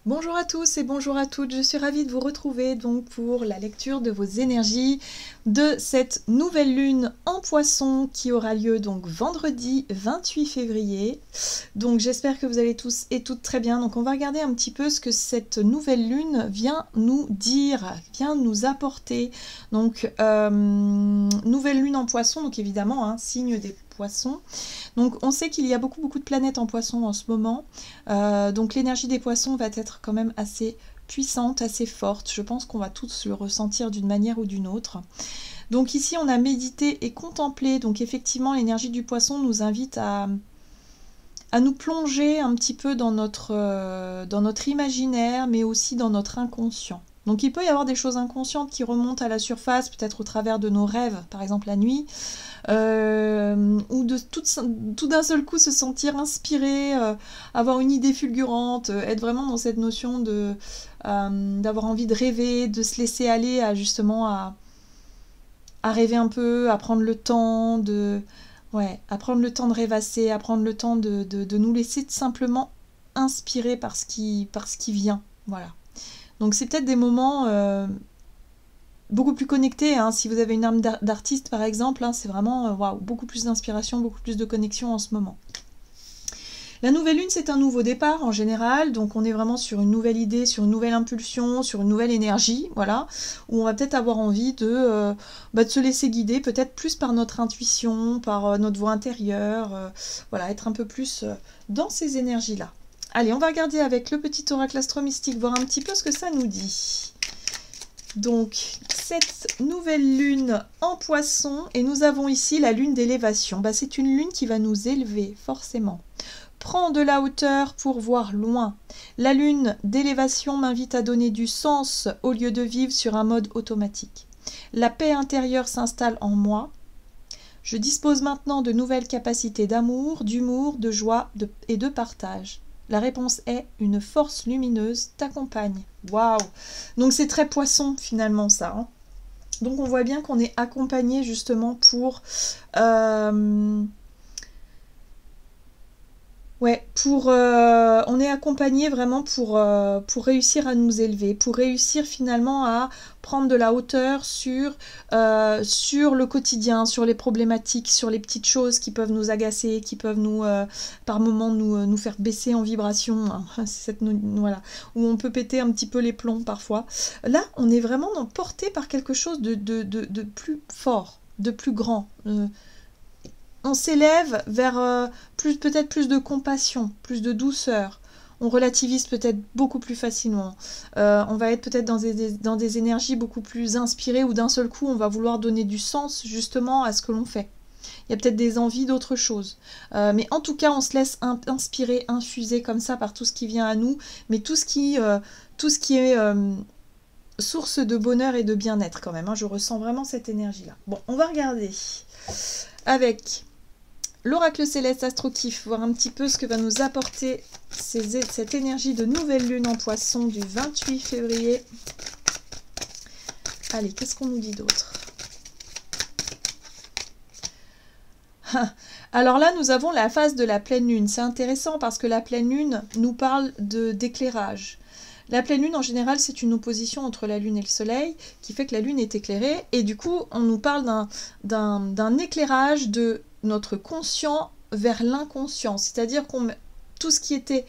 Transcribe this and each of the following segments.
Bonjour à tous et bonjour à toutes, je suis ravie de vous retrouver donc pour la lecture de vos énergies de cette nouvelle lune en poisson qui aura lieu donc vendredi 28 février. Donc j'espère que vous allez tous et toutes très bien. Donc on va regarder un petit peu ce que cette nouvelle lune vient nous dire, vient nous apporter. Donc nouvelle lune en poisson, donc évidemment signe des poissons. Donc on sait qu'il y a beaucoup de planètes en poisson en ce moment, donc l'énergie des poissons va être quand même assez puissante, assez forte. Je pense qu'on va tous le ressentir d'une manière ou d'une autre. Donc ici on a médité et contemplé, donc effectivement l'énergie du poisson nous invite à nous plonger un petit peu dans notre imaginaire, mais aussi dans notre inconscient. Donc il peut y avoir des choses inconscientes qui remontent à la surface, peut-être au travers de nos rêves, par exemple la nuit, ou de tout d'un seul coup se sentir inspiré, avoir une idée fulgurante, être vraiment dans cette notion d'avoir envie de rêver, de se laisser aller à rêver un peu, à prendre le temps à prendre le temps de rêvasser, à prendre le temps de nous laisser simplement inspirer par ce qui vient. Voilà. Donc c'est peut-être des moments beaucoup plus connectés. Si vous avez une âme d'artiste par exemple, c'est vraiment beaucoup plus d'inspiration, beaucoup plus de connexion en ce moment. La nouvelle lune, c'est un nouveau départ en général, donc on est vraiment sur une nouvelle idée, sur une nouvelle impulsion, sur une nouvelle énergie, voilà, où on va peut-être avoir envie de se laisser guider, peut-être plus par notre intuition, par notre voix intérieure, voilà, être un peu plus dans ces énergies-là. Allez, on va regarder avec le petit oracle astro-mystique, voir un petit peu ce que ça nous dit. Donc, cette nouvelle lune en poisson, et nous avons ici la lune d'élévation. C'est une lune qui va nous élever, forcément. Prends de la hauteur pour voir loin. La lune d'élévation m'invite à donner du sens au lieu de vivre sur un mode automatique. La paix intérieure s'installe en moi. Je dispose maintenant de nouvelles capacités d'amour, d'humour, de joie et de partage. La réponse est une force lumineuse t'accompagne. Waouh! Donc c'est très poisson finalement ça. Donc on voit bien qu'on est accompagné justement pour on est accompagné vraiment pour réussir à nous élever, pour réussir finalement à prendre de la hauteur sur le quotidien, sur les problématiques, sur les petites choses qui peuvent nous agacer, qui peuvent par moments nous faire baisser en vibration, voilà, où on peut péter un petit peu les plombs parfois. Là, on est vraiment porté par quelque chose de plus fort, de plus grand. On s'élève vers peut-être plus de compassion, plus de douceur. On relativise peut-être beaucoup plus facilement. On va être peut-être dans des énergies beaucoup plus inspirées où d'un seul coup on va vouloir donner du sens justement à ce que l'on fait. Il y a peut-être des envies d'autre chose. Mais en tout cas, on se laisse inspirer, infuser comme ça par tout ce qui vient à nous, mais tout ce qui est source de bonheur et de bien-être quand même. Je ressens vraiment cette énergie-là. Bon, on va regarder avec l'oracle céleste Astro-Kiff, voir un petit peu ce que va nous apporter cette énergie de nouvelle lune en poisson du 28 février. Allez, qu'est-ce qu'on nous dit d'autre? Alors là, nous avons la phase de la pleine lune. C'est intéressant parce que la pleine lune nous parle d'éclairage. La pleine lune, en général, c'est une opposition entre la lune et le soleil qui fait que la lune est éclairée. Et du coup, on nous parle d'un éclairage de notre conscient vers l'inconscient. C'est-à-dire qu'on tout ce qui était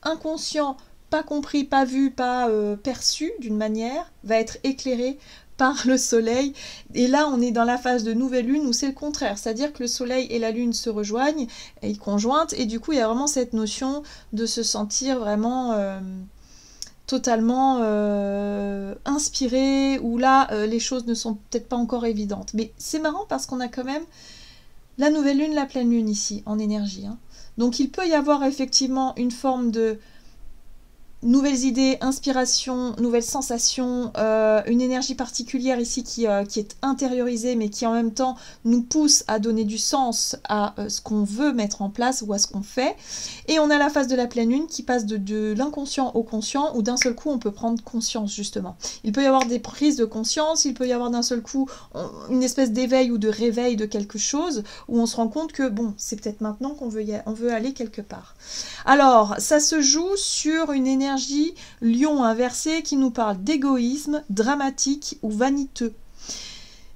inconscient, pas compris, pas vu, pas perçu d'une manière, va être éclairé par le soleil. Et là, on est dans la phase de nouvelle lune où c'est le contraire. C'est-à-dire que le soleil et la lune se rejoignent et conjointent. Et du coup, il y a vraiment cette notion de se sentir vraiment totalement inspiré, où là, les choses ne sont peut-être pas encore évidentes. Mais c'est marrant parce qu'on a quand même la nouvelle lune, la pleine lune ici, en énergie. Donc il peut y avoir effectivement une forme de nouvelles idées, inspiration, nouvelles sensations, une énergie particulière ici qui est intériorisée mais qui en même temps nous pousse à donner du sens à ce qu'on veut mettre en place ou à ce qu'on fait. Et on a la phase de la pleine lune qui passe de l'inconscient au conscient où d'un seul coup on peut prendre conscience justement. Il peut y avoir des prises de conscience, il peut y avoir d'un seul coup une espèce d'éveil ou de réveil de quelque chose où on se rend compte que bon, c'est peut-être maintenant qu'on veut aller quelque part. Alors, ça se joue sur une énergie énergie lion inversé qui nous parle d'égoïsme, dramatique ou vaniteux.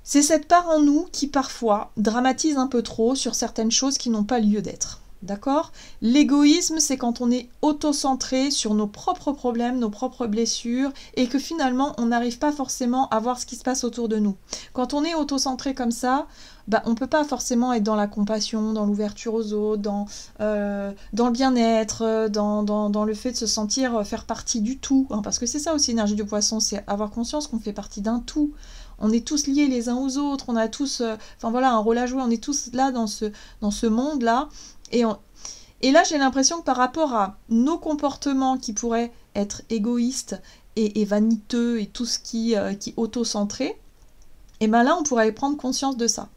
C'est cette part en nous qui parfois dramatise un peu trop sur certaines choses qui n'ont pas lieu d'être. D'accord? L'égoïsme, c'est quand on est auto-centré sur nos propres problèmes, nos propres blessures, et que finalement, on n'arrive pas forcément à voir ce qui se passe autour de nous. Quand on est auto-centré comme ça, on ne peut pas forcément être dans la compassion, dans l'ouverture aux autres, dans le bien-être, dans le fait de se sentir faire partie du tout. Hein, parce que c'est ça aussi l'énergie du poisson, c'est avoir conscience qu'on fait partie d'un tout. On est tous liés les uns aux autres, on a tous un rôle à jouer, on est tous là dans ce monde-là. Et là, j'ai l'impression que par rapport à nos comportements qui pourraient être égoïstes et vaniteux et tout ce qui est auto-centré, et là, on pourrait prendre conscience de ça.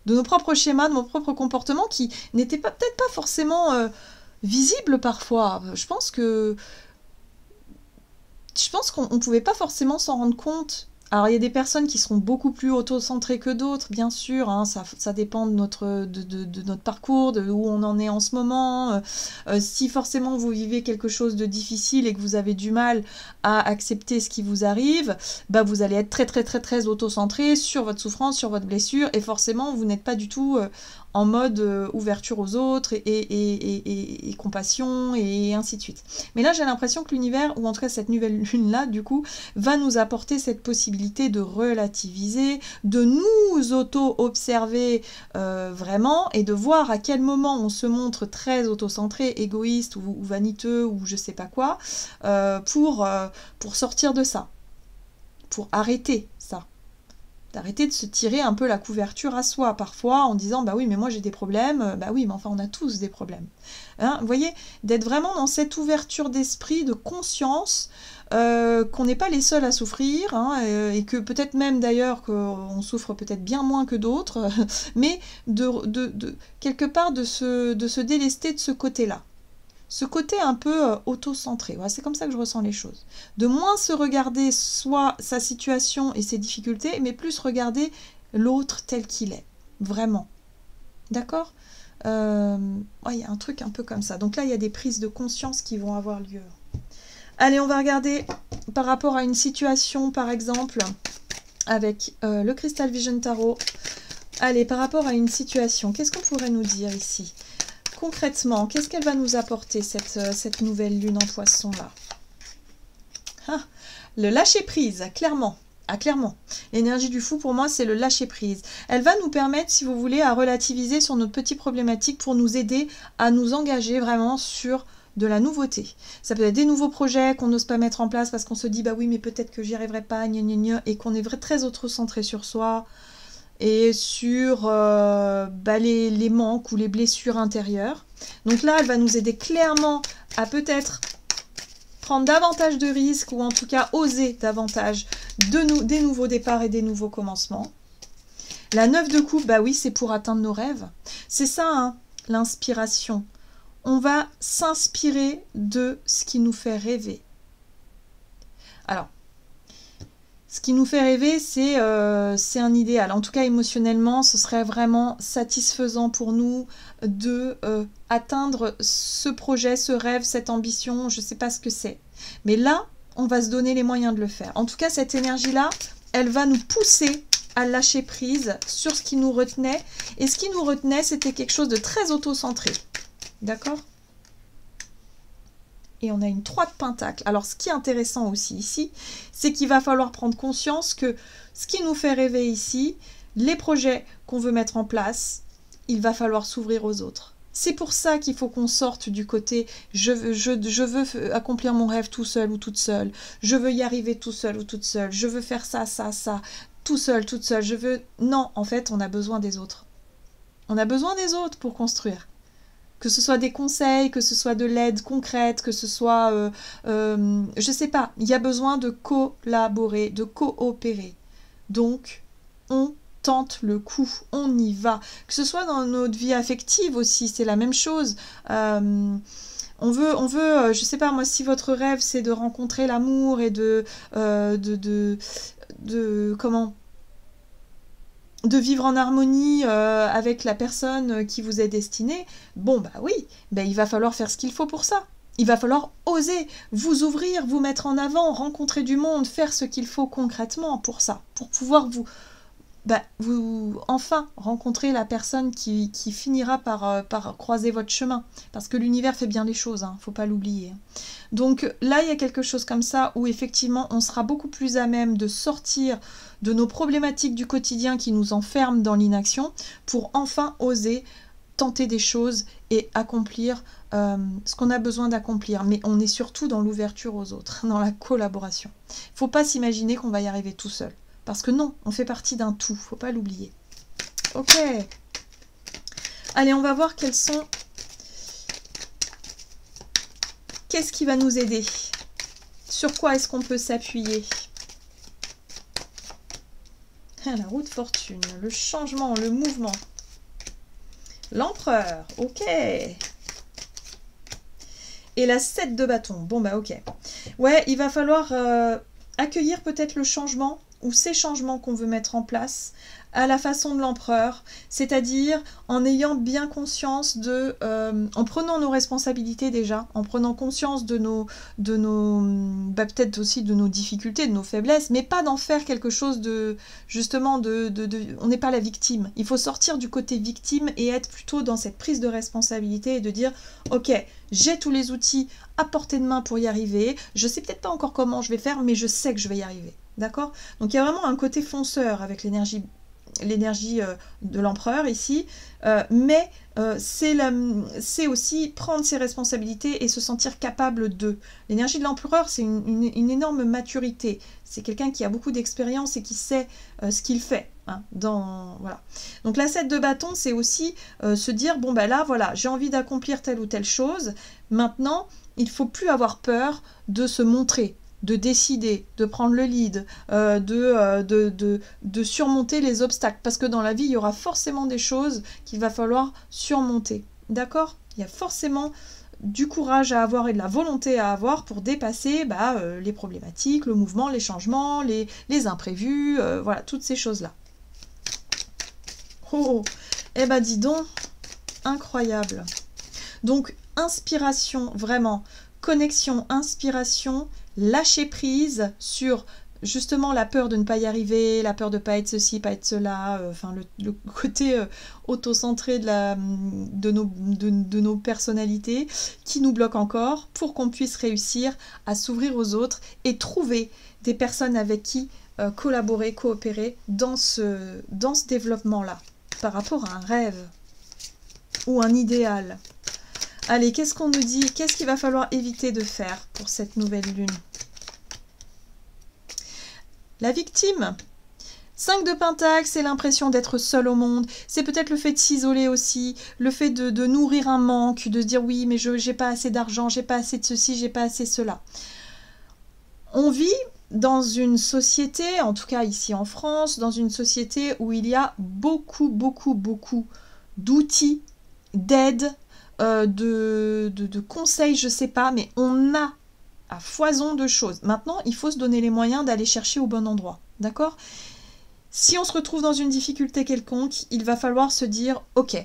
De nos propres schémas, de nos propres comportements qui n'étaient peut-être pas forcément visibles parfois. Je pense qu'on ne pouvait pas forcément s'en rendre compte. Alors, il y a des personnes qui seront beaucoup plus auto-centrées que d'autres, bien sûr, hein, ça dépend de notre parcours, de où on en est en ce moment. Si forcément vous vivez quelque chose de difficile et que vous avez du mal à accepter ce qui vous arrive, vous allez être très, très, très, très auto-centré sur votre souffrance, sur votre blessure, et forcément, vous n'êtes pas du tout en mode ouverture aux autres et compassion et ainsi de suite. Mais là, j'ai l'impression que l'univers, ou en tout cas cette nouvelle lune-là, du coup, va nous apporter cette possibilité de relativiser, de nous auto-observer vraiment et de voir à quel moment on se montre très auto-centré, égoïste ou vaniteux ou je sais pas quoi, pour sortir de ça, pour arrêter ça. D'arrêter de se tirer un peu la couverture à soi parfois en disant oui mais moi j'ai des problèmes, oui mais enfin on a tous des problèmes. Hein, vous voyez, d'être vraiment dans cette ouverture d'esprit, de conscience qu'on n'est pas les seuls à souffrir hein, et que peut-être même d'ailleurs qu'on souffre peut-être bien moins que d'autres, mais quelque part de se délester de ce côté-là. Ce côté un peu auto-centré, ouais, c'est comme ça que je ressens les choses. De moins se regarder soit sa situation et ses difficultés, mais plus regarder l'autre tel qu'il est, vraiment. D'accord ? Il y a un truc un peu comme ça. Donc là, il y a des prises de conscience qui vont avoir lieu. Allez, on va regarder par rapport à une situation, par exemple, avec le Crystal Vision Tarot. Allez, par rapport à une situation, qu'est-ce qu'on pourrait nous dire ici ? Concrètement, qu'est-ce qu'elle va nous apporter, cette nouvelle lune en poisson là? Le lâcher-prise, clairement. Ah, clairement. L'énergie du fou, pour moi, c'est le lâcher-prise. Elle va nous permettre, si vous voulez, à relativiser sur notre petite problématique pour nous aider à nous engager vraiment sur de la nouveauté. Ça peut être des nouveaux projets qu'on n'ose pas mettre en place parce qu'on se dit, oui, mais peut-être que j'y arriverai pas, gna gna gna, et qu'on est très auto-centré sur soi. Et sur les manques ou les blessures intérieures. Donc là, elle va nous aider clairement à peut-être prendre davantage de risques ou en tout cas oser davantage des nouveaux départs et des nouveaux commencements. La 9 de coupe, oui, c'est pour atteindre nos rêves. C'est ça, hein, l'inspiration. On va s'inspirer de ce qui nous fait rêver. Alors, ce qui nous fait rêver, c'est un idéal. En tout cas, émotionnellement, ce serait vraiment satisfaisant pour nous de atteindre ce projet, ce rêve, cette ambition. Je ne sais pas ce que c'est. Mais là, on va se donner les moyens de le faire. En tout cas, cette énergie-là, elle va nous pousser à lâcher prise sur ce qui nous retenait. Et ce qui nous retenait, c'était quelque chose de très auto-centré. D'accord ? Et on a une 3 de pentacle. Alors, ce qui est intéressant aussi ici, c'est qu'il va falloir prendre conscience que ce qui nous fait rêver ici, les projets qu'on veut mettre en place, il va falloir s'ouvrir aux autres. C'est pour ça qu'il faut qu'on sorte du côté je veux accomplir mon rêve tout seul ou toute seule, je veux y arriver tout seul ou toute seule, je veux faire ça, ça, ça, tout seul, toute seule, je veux... Non, en fait, on a besoin des autres. On a besoin des autres pour construire. Que ce soit des conseils, que ce soit de l'aide concrète, que ce soit, je sais pas, il y a besoin de collaborer, de coopérer. Donc, on tente le coup, on y va. Que ce soit dans notre vie affective aussi, c'est la même chose. On veut, je sais pas, moi, si votre rêve, c'est de rencontrer l'amour et de vivre en harmonie avec la personne qui vous est destinée, oui, il va falloir faire ce qu'il faut pour ça. il va falloir oser vous ouvrir, vous mettre en avant, rencontrer du monde, faire ce qu'il faut concrètement pour ça, pour pouvoir vous enfin rencontrer la personne qui finira par croiser votre chemin. Parce que l'univers fait bien les choses, hein, faut pas l'oublier. Donc là, il y a quelque chose comme ça où effectivement, on sera beaucoup plus à même de sortir de nos problématiques du quotidien qui nous enferment dans l'inaction pour enfin oser tenter des choses et accomplir ce qu'on a besoin d'accomplir. Mais on est surtout dans l'ouverture aux autres, dans la collaboration. Il ne faut pas s'imaginer qu'on va y arriver tout seul. Parce que non, on fait partie d'un tout, faut pas l'oublier. Ok. Allez, on va voir quels sont... Qu'est-ce qui va nous aider? Sur quoi est-ce qu'on peut s'appuyer? La roue de fortune, le changement, le mouvement. L'empereur, ok. Et la 7 de bâton, bon bah ok. Ouais, il va falloir accueillir peut-être le changement ou ces changements qu'on veut mettre en place à la façon de l'empereur, c'est-à-dire en ayant bien conscience de, en prenant nos responsabilités déjà, en prenant conscience de nos peut-être aussi de nos difficultés, de nos faiblesses, mais pas d'en faire quelque chose de, justement, on n'est pas la victime. Il faut sortir du côté victime et être plutôt dans cette prise de responsabilité et de dire, ok, j'ai tous les outils à portée de main pour y arriver, je sais peut-être pas encore comment je vais faire, mais je sais que je vais y arriver. D'accord? Donc il y a vraiment un côté fonceur avec l'énergie de l'empereur ici, mais c'est aussi prendre ses responsabilités et se sentir capable de. L'énergie de l'empereur, c'est une énorme maturité. C'est quelqu'un qui a beaucoup d'expérience et qui sait ce qu'il fait. Hein, voilà. Donc la 7 de bâton, c'est aussi se dire, bon ben là, voilà, j'ai envie d'accomplir telle ou telle chose. Maintenant, il ne faut plus avoir peur de se montrer, de décider, de prendre le lead, de surmonter les obstacles. Parce que dans la vie, il y aura forcément des choses qu'il va falloir surmonter. D'accord? Il y a forcément du courage à avoir et de la volonté à avoir pour dépasser les problématiques, le mouvement, les changements, les imprévus, voilà, toutes ces choses-là. Oh, eh ben dis donc, incroyable. Donc, inspiration, vraiment, connexion, inspiration, lâcher prise sur justement la peur de ne pas y arriver, la peur de ne pas être ceci, pas être cela, enfin le côté auto-centré de nos personnalités qui nous bloque encore pour qu'on puisse réussir à s'ouvrir aux autres et trouver des personnes avec qui collaborer, coopérer dans ce développement-là par rapport à un rêve ou un idéal. Allez, qu'est-ce qu'on nous dit? Qu'est-ce qu'il va falloir éviter de faire pour cette nouvelle lune? La victime. 5 de Pentacle, c'est l'impression d'être seul au monde. C'est peut-être le fait de s'isoler aussi, le fait de nourrir un manque, de se dire oui, mais je n'ai pas assez d'argent, j'ai pas assez de ceci, j'ai pas assez de cela. On vit dans une société, en tout cas ici en France, dans une société où il y a beaucoup d'outils, d'aides, de conseils, je sais pas, mais on a à foison de choses. Maintenant, il faut se donner les moyens d'aller chercher au bon endroit, d'accord? Si on se retrouve dans une difficulté quelconque, il va falloir se dire, ok,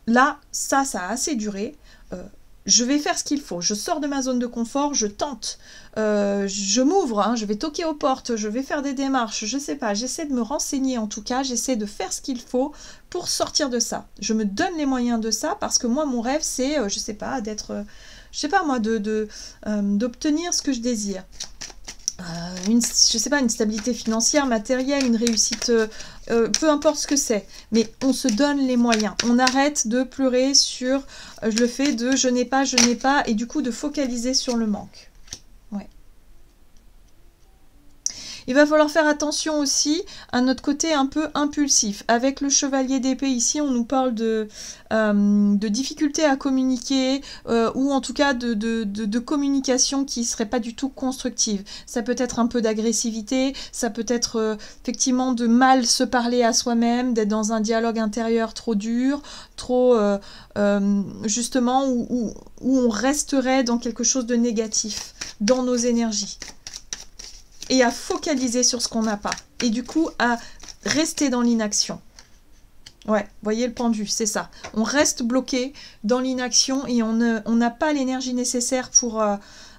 là, ça a assez duré, je vais faire ce qu'il faut, je sors de ma zone de confort, je tente, je m'ouvre, hein, je vais toquer aux portes, je vais faire des démarches, je sais pas, j'essaie de me renseigner en tout cas, j'essaie de faire ce qu'il faut pour sortir de ça. Je me donne les moyens de ça parce que moi, mon rêve, c'est, je sais pas, d'être, je sais pas moi, d'obtenir ce que je désire. Je sais pas, une stabilité financière, matérielle, une réussite, peu importe ce que c'est, mais on se donne les moyens. On arrête de pleurer sur le fait de je n'ai pas, et du coup de focaliser sur le manque. Ouais. Il va falloir faire attention aussi à notre côté un peu impulsif. Avec le chevalier d'épée ici, on nous parle de difficultés à communiquer ou en tout cas de communication qui ne serait pas du tout constructive. Ça peut être un peu d'agressivité, ça peut être effectivement de mal se parler à soi-même, d'être dans un dialogue intérieur trop dur, trop justement où on resterait dans quelque chose de négatif, dans nos énergies. Et à focaliser sur ce qu'on n'a pas. Et du coup, à rester dans l'inaction. Ouais, voyez le pendu, c'est ça. On reste bloqué dans l'inaction et on n'a pas l'énergie nécessaire pour...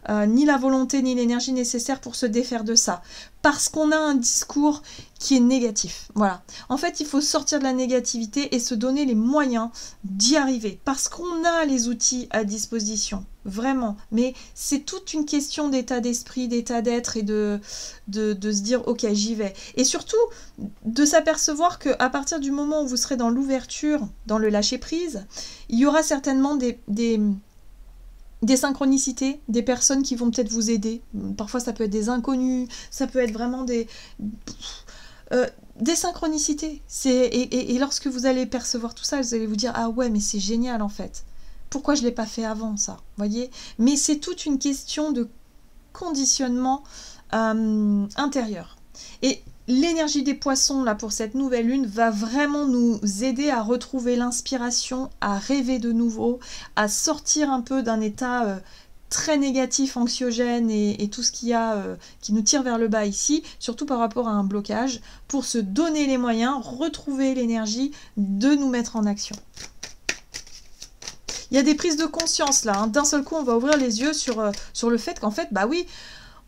ni la volonté ni l'énergie nécessaire pour se défaire de ça. Parce qu'on a un discours qui est négatif. Voilà. En fait, il faut sortir de la négativité et se donner les moyens d'y arriver. Parce qu'on a les outils à disposition. Vraiment. Mais c'est toute une question d'état d'esprit, d'état d'être et de se dire « Ok, j'y vais ». Et surtout, de s'apercevoir qu'à partir du moment où vous serez dans l'ouverture, dans le lâcher-prise, il y aura certainement des synchronicités, des personnes qui vont peut-être vous aider. Parfois, ça peut être des inconnus, ça peut être vraiment des synchronicités. Et lorsque vous allez percevoir tout ça, vous allez vous dire « Ah ouais, mais c'est génial en fait. Pourquoi je ne l'ai pas fait avant ça ?» Voyez. Mais c'est toute une question de conditionnement intérieur. Et l'énergie des poissons, là, pour cette nouvelle lune, va vraiment nous aider à retrouver l'inspiration, à rêver de nouveau, à sortir un peu d'un état très négatif, anxiogène et tout ce qu'il y a qui nous tire vers le bas ici, surtout par rapport à un blocage, pour se donner les moyens, retrouver l'énergie de nous mettre en action. Il y a des prises de conscience là, hein. D'un seul coup on va ouvrir les yeux sur le fait qu'en fait, bah oui,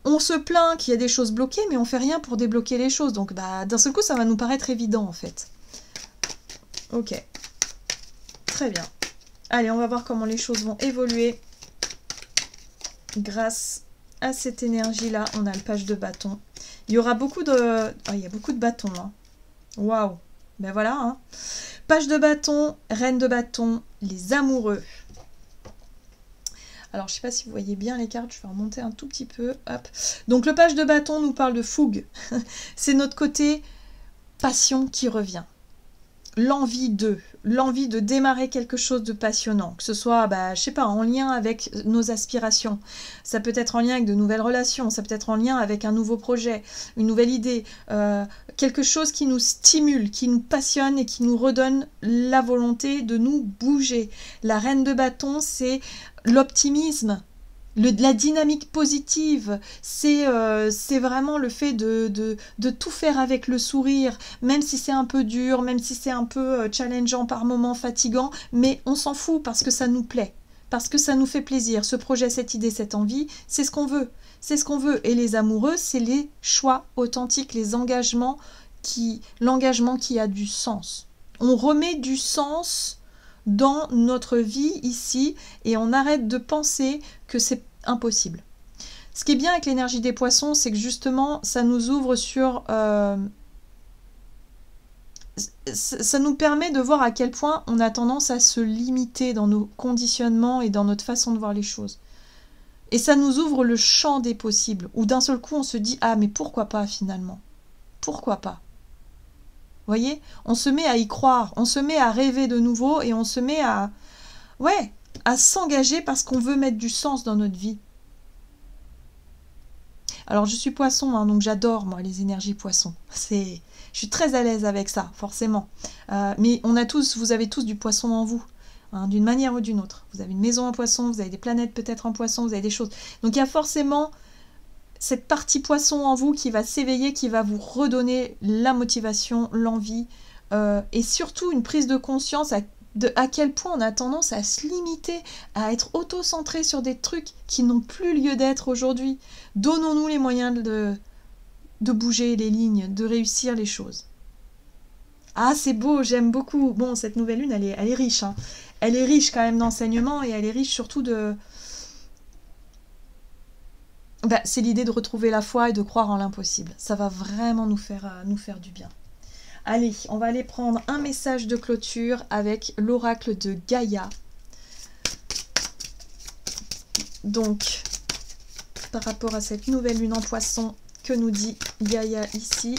on se plaint qu'il y a des choses bloquées, mais on fait rien pour débloquer les choses. Donc bah, d'un seul coup, ça va nous paraître évident en fait. Ok. Très bien. Allez, on va voir comment les choses vont évoluer. Grâce à cette énergie-là, on a le page de bâton. Il y aura beaucoup de... Oh, il y a beaucoup de bâtons. Hein. Waouh. Ben voilà. Hein. Page de bâton, reine de bâton, les amoureux. Alors, je ne sais pas si vous voyez bien les cartes, je vais remonter un tout petit peu. Hop. Donc, le page de bâton nous parle de fougue. C'est notre côté passion qui revient. L'envie de démarrer quelque chose de passionnant, que ce soit, bah, je sais pas, en lien avec nos aspirations. Ça peut être en lien avec de nouvelles relations, ça peut être en lien avec un nouveau projet, une nouvelle idée, quelque chose qui nous stimule, qui nous passionne et qui nous redonne la volonté de nous bouger. La reine de bâton, c'est l'optimisme, la dynamique positive, c'est vraiment le fait de tout faire avec le sourire, même si c'est un peu dur, même si c'est un peu challengeant par moments, fatigant, mais on s'en fout parce que ça nous plaît, parce que ça nous fait plaisir. Ce projet, cette idée, cette envie, c'est ce qu'on veut. C'est ce qu'on veut. Et les amoureux, c'est les choix authentiques, les engagements, l'engagement qui a du sens. On remet du sens dans notre vie ici et on arrête de penser que c'est impossible. Ce qui est bien avec l'énergie des poissons, c'est que justement ça nous ouvre sur ça nous permet de voir à quel point on a tendance à se limiter dans nos conditionnements et dans notre façon de voir les choses. Et ça nous ouvre le champ des possibles, où d'un seul coup on se dit « Ah mais pourquoi pas finalement? Pourquoi pas ?» Vous voyez, on se met à y croire, on se met à rêver de nouveau et on se met à s'engager parce qu'on veut mettre du sens dans notre vie. Alors je suis poisson, hein, donc j'adore moi les énergies poissons. Je suis très à l'aise avec ça, forcément. Mais vous avez tous du poisson en vous, hein, d'une manière ou d'une autre. Vous avez une maison en poisson, vous avez des planètes peut-être en poisson, vous avez des choses. Donc il y a forcément cette partie poisson en vous qui va s'éveiller, qui va vous redonner la motivation, l'envie, et surtout une prise de conscience à quel point on a tendance à se limiter, à être auto-centré sur des trucs qui n'ont plus lieu d'être aujourd'hui. Donnons-nous les moyens de bouger les lignes, de réussir les choses. Ah, c'est beau, j'aime beaucoup. Bon, cette nouvelle lune, elle est riche. Hein. Elle est riche quand même d'enseignements et elle est riche surtout de... Bah, c'est l'idée de retrouver la foi et de croire en l'impossible. Ça va vraiment nous faire du bien. Allez, on va aller prendre un message de clôture avec l'oracle de Gaïa. Donc, par rapport à cette nouvelle lune en poisson, que nous dit Gaïa ici?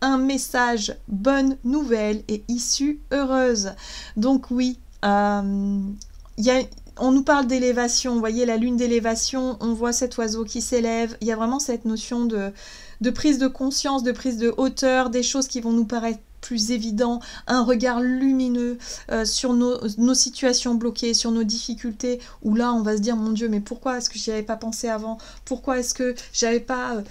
Un message, bonne nouvelle et issue heureuse. Donc oui, on nous parle d'élévation, vous voyez la lune d'élévation, on voit cet oiseau qui s'élève, il y a vraiment cette notion de prise de conscience, de prise de hauteur, des choses qui vont nous paraître plus évident, un regard lumineux sur nos situations bloquées, sur nos difficultés, où là on va se dire mon Dieu, mais pourquoi est-ce que j'y avais pas pensé avant? Pourquoi est-ce que j'avais pas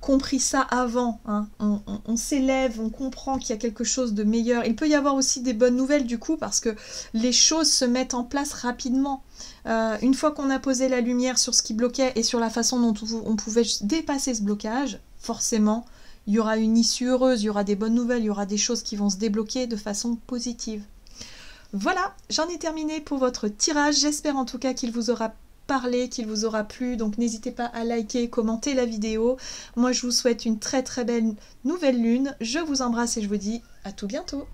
compris ça avant, hein? On s'élève, on comprend qu'il y a quelque chose de meilleur. Il peut y avoir aussi des bonnes nouvelles du coup, parce que les choses se mettent en place rapidement. Une fois qu'on a posé la lumière sur ce qui bloquait et sur la façon dont on pouvait dépasser ce blocage, forcément, il y aura une issue heureuse, il y aura des bonnes nouvelles, il y aura des choses qui vont se débloquer de façon positive. Voilà, j'en ai terminé pour votre tirage. J'espère en tout cas qu'il vous aura parlé, qu'il vous aura plu. Donc n'hésitez pas à liker, commenter la vidéo. Moi, je vous souhaite une très très belle nouvelle lune. Je vous embrasse et je vous dis à tout bientôt.